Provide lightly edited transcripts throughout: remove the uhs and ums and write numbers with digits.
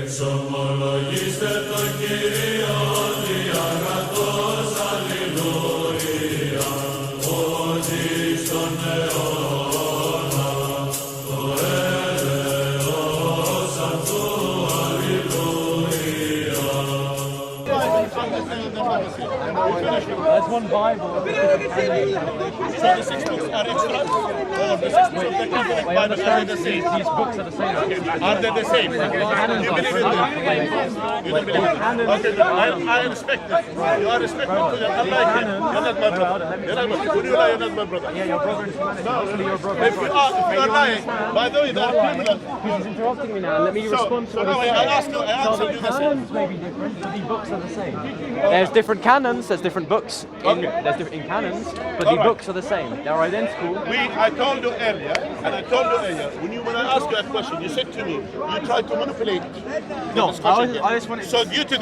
Εξομολογήστε το Κύριο διαγρατός, αλληλούια, ότι στον αιώνα το έλεος αυτού, αλληλούια. There's one Bible. So the 6 books are extra, or the 6 books of the Catholic Bible are the same? These books are the same. Are they the same? You believe in them? You don't believe in them? Okay, I respect it. You are respectful to them. Unlike him. You're not my brother. You're not my brother. Would you lie? You're not my brother. Yeah, your brother in humanity. No, Actually, your brother. if you are lying, by the way, they are criminals. He's interrupting me now. Let me respond to So what now he's I saying. ask you, I So answer the you the same. canons may be different, but the books are the same. There's different canons, there's different books in canons, but the books are the same. They're identical. I told you earlier, and I told you earlier, when I asked you a question, you said to me, you tried to manipulate the discussion. I just wanted. So due to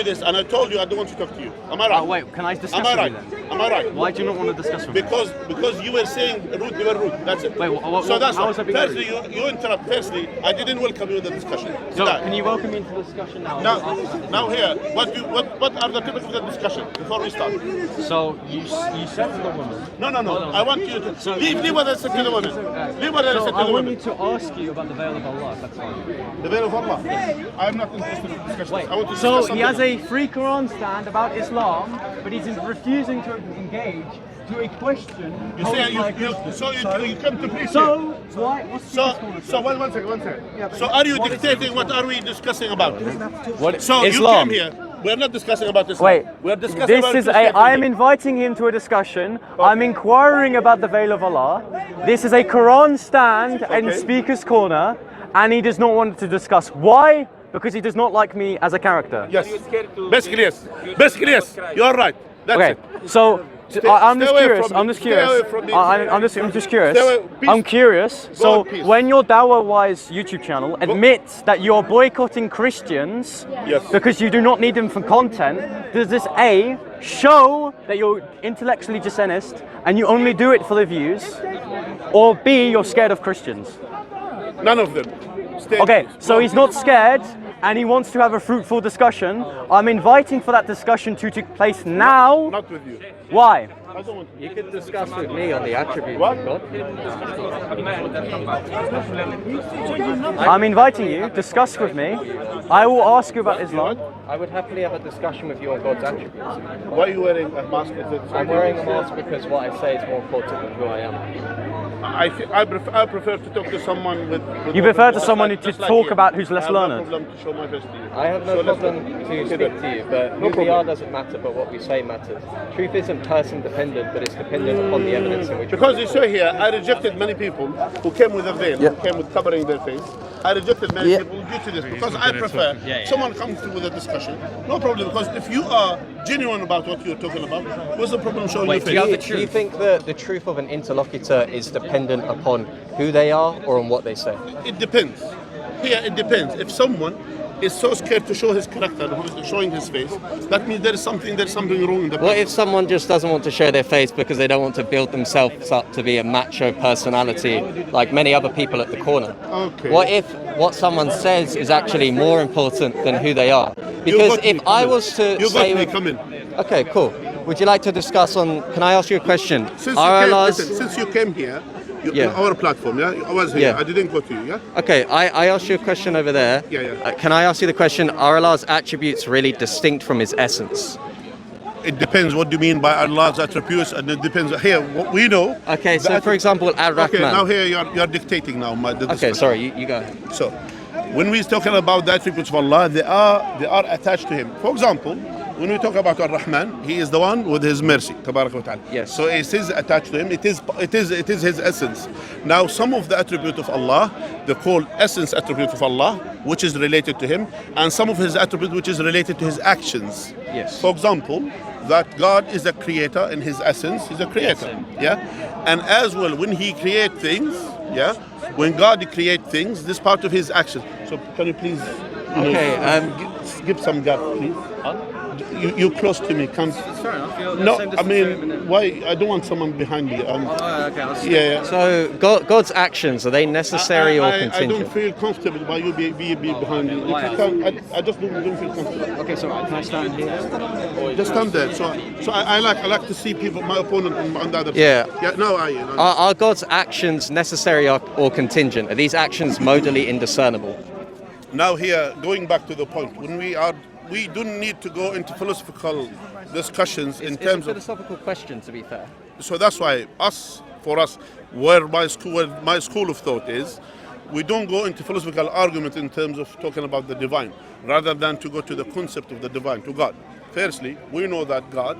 this, and I told you I don't want to talk to you. Am I right? Wait, can I discuss Am I with right? you then? Am I right? Why do you not want to discuss with me? Because you were saying rude, you were rude. That's it. Wait, so that's how was I being firstly, you interrupt. Firstly, I didn't welcome you in the discussion. So, can you welcome me into the discussion now? Now here, what are the topics of the discussion before we start? So you said to the woman. No. I want you to leave what I said to the woman. Leave what I said to I the want woman. you to ask you about the veil of Allah. If that's fine. The veil of Allah. I'm not interested in discussion. Wait. I want to So discuss he something. has a free Quran stand about Islam, but he's refusing to engage to a question. You say you come to preach. So why? What's So one second. So are you dictating what are we discussing about? What? So Islam. you came here. We're not discussing about Islam. Wait. We're discussing about I am inviting him to a discussion. I'm inquiring about the veil of Allah. This is a Quran stand and speaker's corner, and he does not want to discuss. Why? Because he does not like me as a character. Yes. Basically yes. You are right. That's Okay. it. So I'm stay just away curious. from me. I'm just Stay curious. away from me. I'm just curious. Stay away. Peace. I'm curious. Go So on, peace. when your Dawah Wise YouTube channel admits that you're boycotting Christians Yes. because you do not need them for content, does this A show that you're intellectually dishonest and you only do it for the views, or B you're scared of Christians? None of them. Stay Okay, peace. so he's not scared and he wants to have a fruitful discussion. I'm inviting for that discussion to take place now. Not with you. Why? I don't want to. You could discuss with me on the attributes What? of God. I'm inviting you, discuss with me. I will ask you about Islam. I would happily have a discussion with you on God's attributes. Why are you wearing a mask? I'm wearing a mask because what I say is more important than who I am. I prefer to talk to someone with You prefer to someone to just like talk you. about who's less I have no learned. problem to show my face to you. I have no So let's- problem to speak to you, but who we are doesn't matter, but what we say matters. Truth isn't person dependent, but it's dependent upon the evidence in which Because you saw here, I rejected many people who came with a veil, who came with covering their face. I rejected many people due to this because I prefer someone comes through with a discussion. No problem, because if you are genuine about what you're talking about, what's the problem showing your face? Do you think that the truth of an interlocutor is dependent upon who they are or on what they say? It depends. Here, it depends. If someone is so scared to show his character, showing his face, that means there's something wrong in the What person. if someone just doesn't want to show their face because they don't want to build themselves up to be a macho personality like many other people at the corner? Okay. What if what someone says is actually more important than who they are? Because got me, if come I in. was to You say... got me, come in. Okay, cool. Would you like to discuss on... Can I ask you a question? Since you came here, our platform, I was here. Yeah. I didn't go to you, Okay, I asked you a question over there. Yeah. Can I ask you the question, are Allah's attributes really distinct from his essence? It depends what you mean by Allah's attributes, and it depends. Here, what we know. Okay, so for example, Ar-Rahman. Okay, now here you're dictating now. Okay, sorry, you go ahead. So, when we're talking about the attributes of Allah, they are attached to Him. For example, when we talk about Ar-Rahman, He is the one with His mercy, Tabarak wa Ta'ala. Yes. So it is attached to Him. It is His essence. Now, some of the attributes of Allah, they call essence attribute of Allah, which is related to Him, and some of His attributes which is related to His actions. Yes. For example, that God is a creator in His essence. He's a creator. And as well, when He creates things, when God creates things, this part of His action. So can you please Okay. Give some gap, please. You close to me. Come. Fair enough. No, I mean, why? I don't want someone behind me. Okay, I'll see. Yeah. So God's actions, are they necessary or I contingent? don't feel comfortable by you be behind me. Why? If you can, I just don't feel comfortable. Okay, so can I stand here? Just stand there. So I like to see people, my opponent on the other Yeah. side. Yeah. No, Are God's actions necessary or contingent? Are these actions modally indiscernible? Now here, going back to the point, when we don't need to go into philosophical discussions in terms It's a of. philosophical question, to be fair. So that's why for us, where my school of thought is, we don't go into philosophical argument in terms of talking about the divine, rather than to go to the concept of the divine, to God. Firstly, we know that God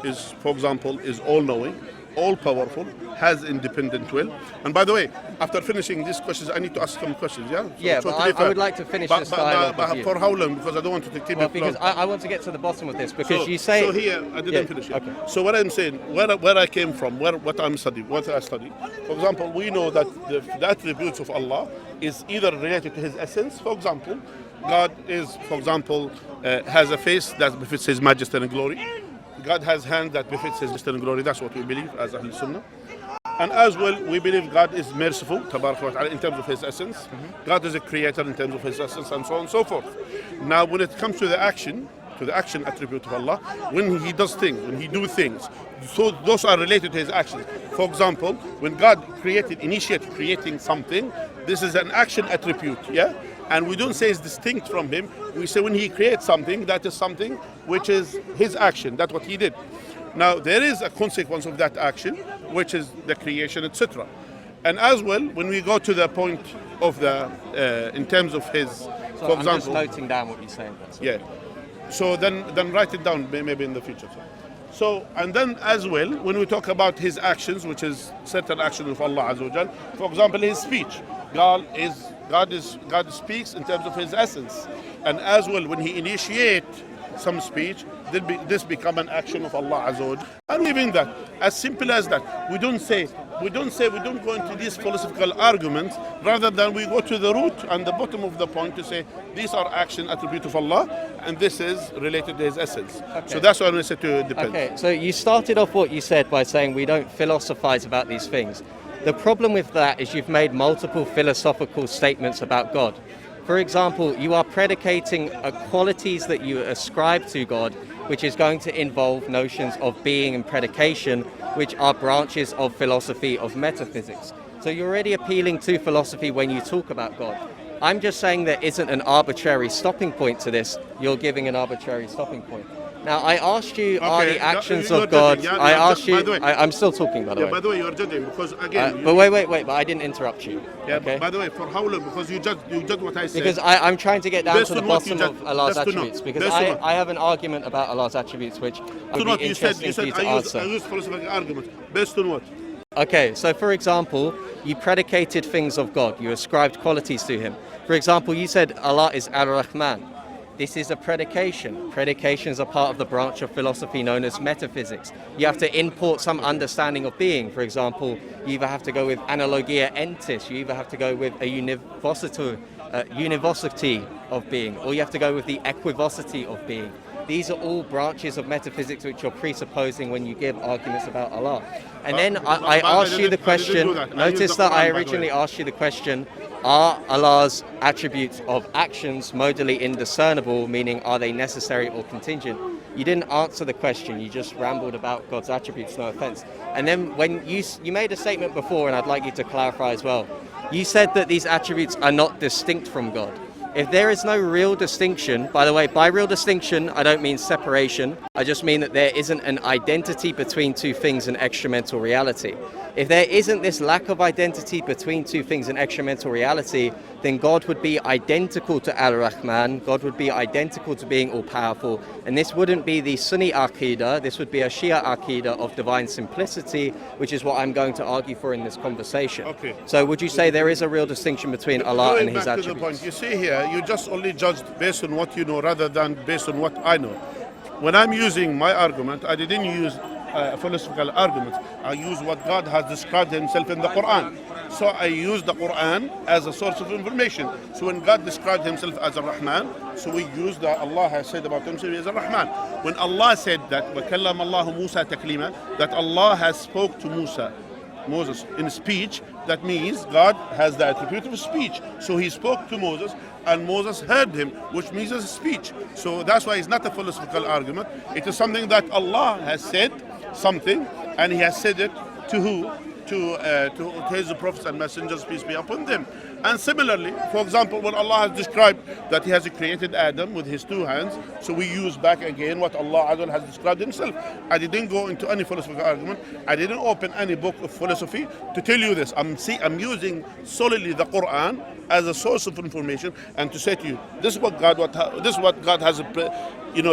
is, for example, is all-knowing, all-powerful, has independent will. And by the way, after finishing these questions, I need to ask some questions, yeah? Yeah, so but I would like to finish this dialogue with you. For how long? Because I don't want to keep it Because long. I want to get to the bottom of this, because So, you say... so here, I didn't finish it. Okay. So what I'm saying, where I came from, what I study. For example, we know that the attributes of Allah is either related to His essence. For example, God is, has a face that befits His majesty and glory. God has hands that befits His majesty and glory. That's what we believe as Ahlul Sunnah. And as well, we believe God is merciful, tabarak wa ta'ala, in terms of His essence. God is a creator in terms of His essence, and so on and so forth. Now, when it comes to the action attribute of Allah, when He does things, when He do things, so those are related to His actions. For example, when God initiated creating something, this is an action attribute, yeah? And we don't say it's distinct from Him. We say when He creates something, that is something which is His action. That's what He did. Now, there is a consequence of that action, which is the creation, etc. And as well, when we go to the point of in terms of His, for example... I'm just noting down what you're saying. Yeah. So then write it down, maybe in the future. So, and then as well, when we talk about His actions, which is certain actions of Allah Azza wa Jal, for example, His speech. God speaks in terms of His essence. And as well, when He initiates some speech, this become an action of Allah Azza wa Jal. And even that, as simple as that, we don't go into these philosophical arguments, rather than we go to the root and the bottom of the point to say these are action attributes of Allah, and this is related to His essence. Okay. So that's what I said to depend. Okay, so you started off what you said by saying we don't philosophize about these things. The problem with that is you've made multiple philosophical statements about God. For example, you are predicating qualities that you ascribe to God, which is going to involve notions of being and predication, which are branches of philosophy of metaphysics. So you're already appealing to philosophy when you talk about God. I'm just saying there isn't an arbitrary stopping point to this. You're giving an arbitrary stopping point. Now, I asked you, are the actions of God... I asked you... I'm still talking, by the way. By the way, you're judging, because again... but wait, but I didn't interrupt you. Yeah, okay? By the way, for how long? Because you judge what I said. Because I'm trying to get down to the bottom judge, of Allah's attributes. Because I have an argument about Allah's attributes, which would be interesting for you to answer. I used philosophical argument. Based on what? Okay, so for example, you predicated things of God. You ascribed qualities to Him. For example, you said Allah is Ar-Rahman. This is a predication. Predications are part of the branch of philosophy known as metaphysics. You have to import some understanding of being. For example, you either have to go with analogia entis, you either have to go with a univocity of being, or you have to go with the equivocity of being. These are all branches of metaphysics which you're presupposing when you give arguments about Allah. And then I asked you the question, notice that I originally asked you the question, are Allah's attributes of actions modally indiscernible, meaning are they necessary or contingent? You didn't answer the question, you just rambled about God's attributes, no offense. And then when you made a statement before, and I'd like you to clarify as well, you said that these attributes are not distinct from God. If there is no real distinction, by the way, by real distinction, I don't mean separation. I just mean that there isn't an identity between two things in extramental reality. If there isn't this lack of identity between two things in extramental reality, then God would be identical to Al-Rahman, God would be identical to being all-powerful, and this wouldn't be the Sunni Aqidah, this would be a Shia Aqidah of divine simplicity, which is what I'm going to argue for in this conversation. Okay. So would you say there is a real distinction between Allah and His attributes? To the point. You see here, you just only judged based on what you know rather than based on what I know. When I'm using my argument, I didn't use philosophical arguments. I use what God has described Himself in the Quran. So I use the Quran as a source of information. So when God described himself as a Rahman, so we use that Allah has said about himself as a Rahman. When Allah said that وَكَلَّمَ اللَّهُ مُوسَى تَكْلِيمًا, that Allah has spoke to Moses in speech, that means God has the attribute of speech. So he spoke to Moses and Moses heard him, which means it's speech. So that's why it's not a philosophical argument. It is something that Allah has said something, and he has said it to who? To his prophets and messengers, peace be upon them. And similarly, for example, when Allah has described that he has created Adam with his two hands, so we use back again what Allah has described himself. I didn't go into any philosophical argument. I didn't open any book of philosophy to tell you this. I'm using solely the Quran as a source of information, and to say to you, this is what God has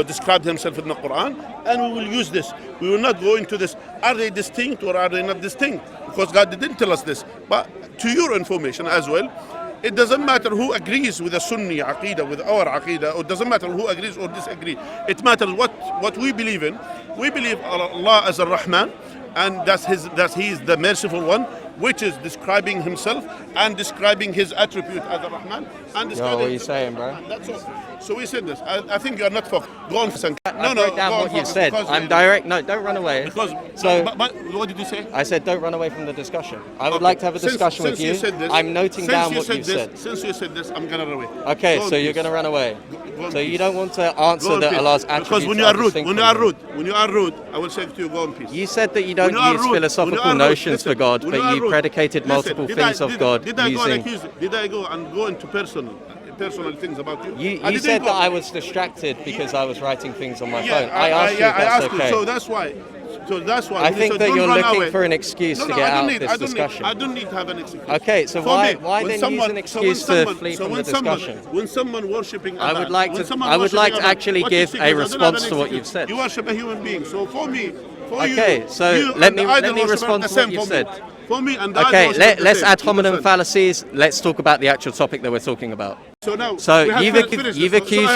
described himself in the Quran, and we will use this. We will not go into this. Are they distinct or are they not distinct? Because God didn't tell us this. But to your information as well, it doesn't matter who agrees with the Sunni Aqidah, with our Aqidah, or it doesn't matter who agrees or disagrees. It matters what we believe in. We believe Allah as a Rahman, and that He is the merciful one, which is describing himself and describing his attribute as a Rahman. And describing what are you saying, bro? That's all. So we said this. I think you are not focused. Go on. I broke down what you said. I'm direct. No, don't run away. Because but what did you say? I said don't run away from the discussion. I would like to have a discussion with you. I'm noting down what you said. Since you said this, I'm gonna run away. Okay, so you're gonna run away. So you don't want to answer that Allah's attributes. Because when you are rude, I will say to you, go in peace. You said that you don't use philosophical notions for God, but you predicated multiple things of God using. Did I go into personal things about you? You said that I was distracted because I was writing things on my phone. I asked you if that's okay. So that's why. I think that you're looking for an excuse to get out of this discussion. I don't need to have an excuse. Okay, so why then use an excuse to flee from the discussion? When someone worshipping Allah, I would like to actually give a response to what you've said. You worship a human being. So for me, okay, so let me respond to what you've said. For me and okay, let's ad hominem fallacies. Let's talk about the actual topic that we're talking about. So you've accused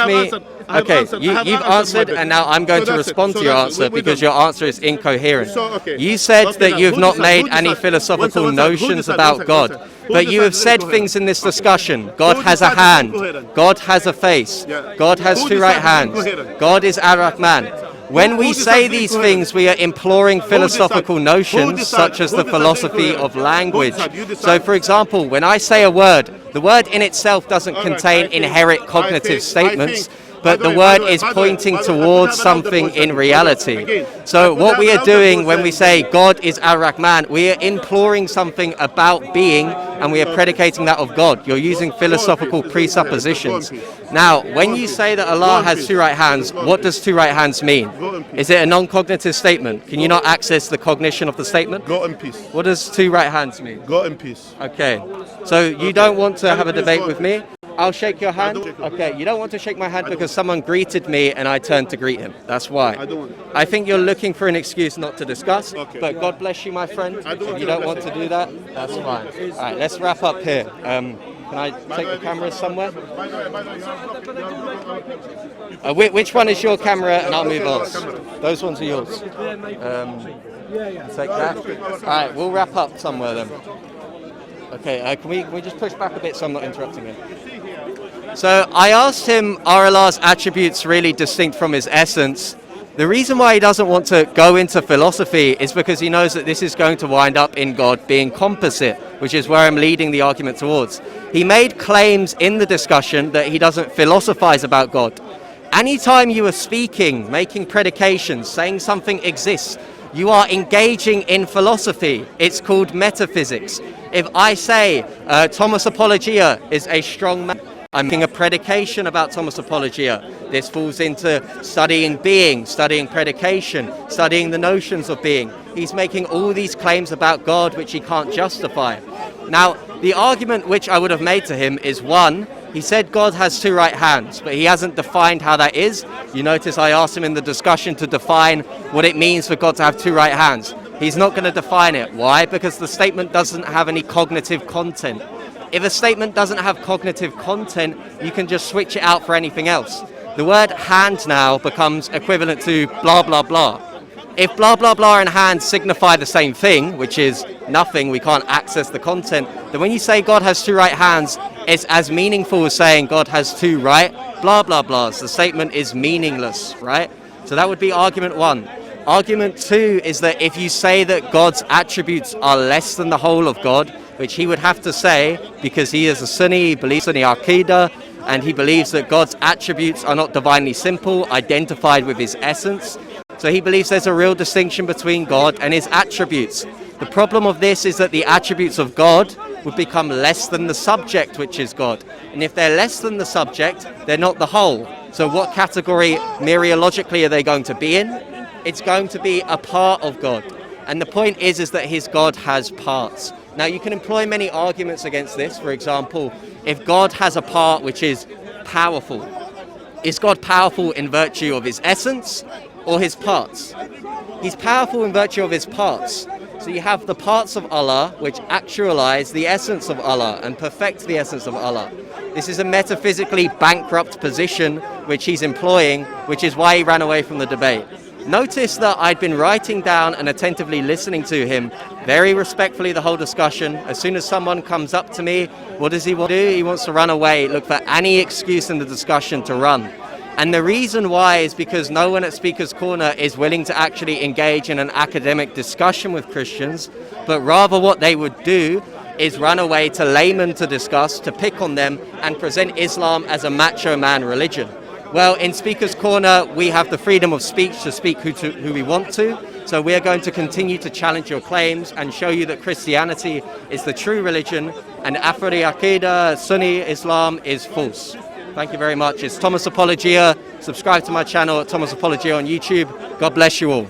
me. Okay, you've answered, and now I'm going to respond to your answer because your answer is incoherent. You said that you've not made any philosophical notions about God, but you have said things in this discussion. God has a hand. God has a face. God has two right hands. God is Ar-Rahman. When we say these things, we are imploring philosophical notions such as the philosophy of language. So, for example, when I say a word, the word in itself doesn't contain inherent cognitive statements, but the word is pointing towards something in reality. So what we are doing when we say God is Ar-Rahman, we are imploring something about being, and we are predicating that of God. You're using philosophical presuppositions. Now, when you say that Allah has two right hands, what does two right hands mean? Is it a non-cognitive statement? Can you not access the cognition of the statement? Go in peace. What does two right hands mean? Go in peace. Okay. So you don't want to have a debate with me? I'll shake your hand. Okay, you don't want to shake my hand because someone greeted me and I turned to greet him. That's why. I think you're looking for an excuse not to discuss, but God bless you, my friend. If you don't want to do that, that's fine. All right, let's wrap up here. Can I take the camera somewhere? Which one is your camera, and I'll move on. Those ones are yours. Take that. All right, we'll wrap up somewhere then. Okay, can we just push back a bit so I'm not interrupting him? So I asked him, are Allah's attributes really distinct from his essence? The reason why he doesn't want to go into philosophy is because he knows that this is going to wind up in God being composite, which is where I'm leading the argument towards. He made claims in the discussion that he doesn't philosophize about God. Anytime you are speaking, making predications, saying something exists, you are engaging in philosophy. It's called metaphysics. If I say Thomas Apologia is a strong man, I'm making a predication about Thomas Apologia. This falls into studying being, studying predication, studying the notions of being. He's making all these claims about God which he can't justify. Now, the argument which I would have made to him is one, he said God has two right hands, but he hasn't defined how that is. You notice I asked him in the discussion to define what it means for God to have two right hands. He's not going to define it. Why? Because the statement doesn't have any cognitive content. If a statement doesn't have cognitive content, you can just switch it out for anything else. The word hand now becomes equivalent to blah, blah, blah. if blah blah blah and hand signify the same thing, which is nothing, we can't access the content, then when you say God has two right hands, it's as meaningful as saying God has two right blah blah blahs. The statement is meaningless, right? So that would be argument one. Argument two is that if you say that God's attributes are less than the whole of God, which he would have to say because he is a Sunni, he believes in the Aqidah, and he believes that God's attributes are not divinely simple, identified with his essence. So he believes there's a real distinction between God and his attributes. The problem of this is that the attributes of God would become less than the subject, which is God. And if they're less than the subject, they're not the whole. So what category mereologically are they going to be in? It's going to be a part of God. And the point is that his God has parts. Now you can employ many arguments against this. For example, if God has a part which is powerful, is God powerful in virtue of his essence or his parts? He's powerful in virtue of his parts. So you have the parts of Allah which actualize the essence of Allah and perfect the essence of Allah. This is a metaphysically bankrupt position which he's employing, which is why he ran away from the debate. Notice that I'd been writing down and attentively listening to him very respectfully the whole discussion. As soon as someone comes up to me, what does he want to do? He wants to run away, look for any excuse in the discussion to run. And the reason why is because no one at Speaker's Corner is willing to actually engage in an academic discussion with Christians, but rather what they would do is run away to laymen to discuss, to pick on them, and present Islam as a macho man religion. Well, in Speaker's Corner, we have the freedom of speech to speak who we want to. So we are going to continue to challenge your claims and show you that Christianity is the true religion and Afri Aqidah, Sunni Islam is false. Thank you very much. It's Thomas Apologia. Subscribe to my channel at Thomas Apologia on YouTube. God bless you all.